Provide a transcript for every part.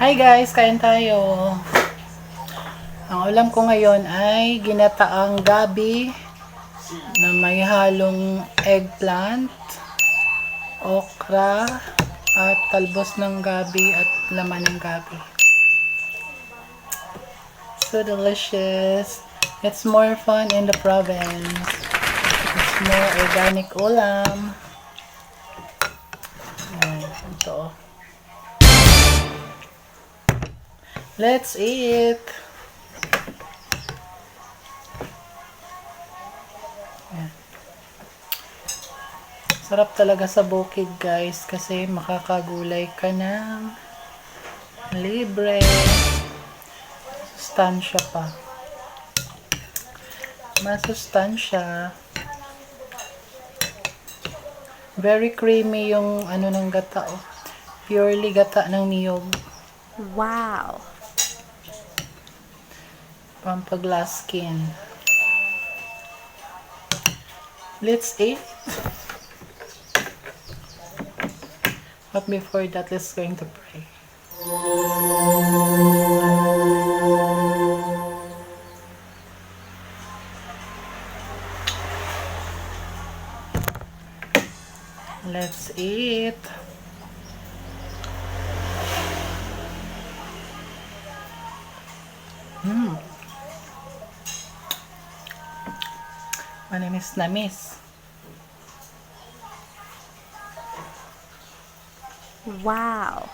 Hi guys, kain tayo. Ang ulam ko ngayon ay ginataang gabi na may halong eggplant, okra, at talbos ng gabi at laman ng gabi. So delicious. It's more fun in the province. It's more organic ulam. Ito. Let's eat! Yan. Sarap talaga sa bukid guys kasi makakagulay ka ng libre. Sustansya pa. Masustansya. Very creamy yung ano ng gata. Oh. Purely gata ng niyog. Wow! Pampaglass skin. Let's eat. But before that, let's going to pray. Let's eat. Manamis na miss. Wow!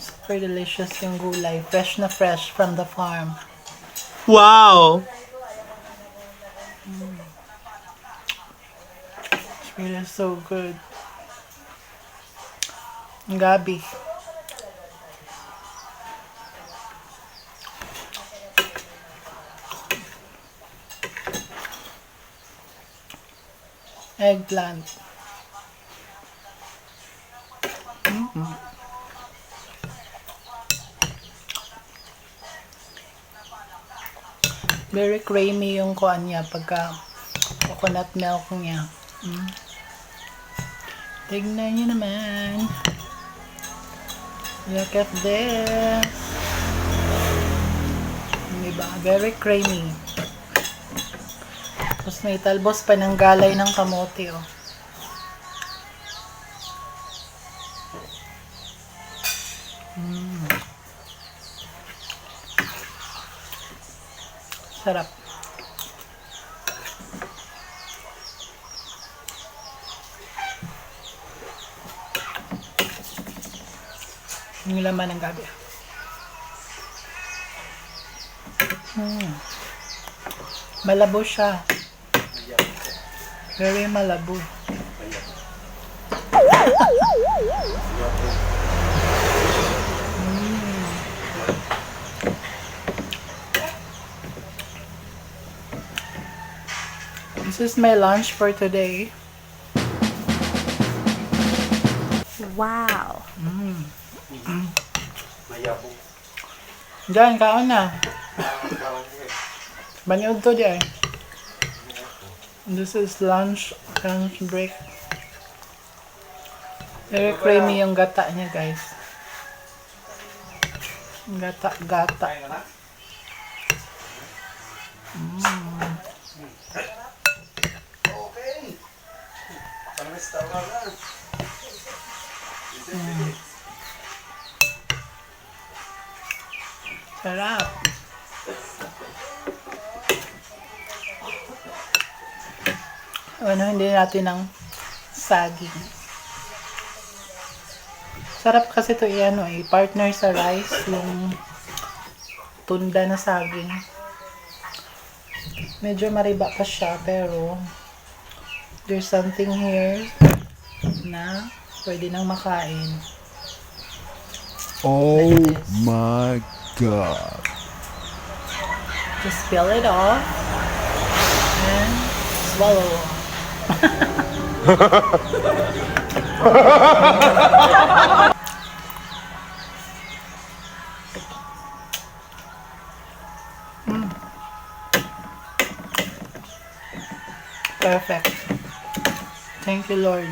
Super delicious yung gulay. Fresh na fresh from the farm. Wow! It's really so good. Gabi. Eggplant. Very creamy yung kuan niya pagka coconut milk niya. Tignan niyo naman. Look at this. Diba? Very creamy. Tapos may talbos pa ng galay ng kamote, oh. Sarap. Yung laman ng gabi. Malabo siya. Very malabo. This is my lunch for today. Wow! Diyan, kaon na. Banyod to diyan. This is lunch break. Very creamy yung gata niya, guys. Gata. Sarap. Ano, hindi natin ng saging. Sarap kasi ito partner sa rice yung tunda na saging. Medyo mariba pa siya pero there's something here na pwede nang makain. Oh my God! Just peel it off and swallow. Perfect. Thank you, Lord.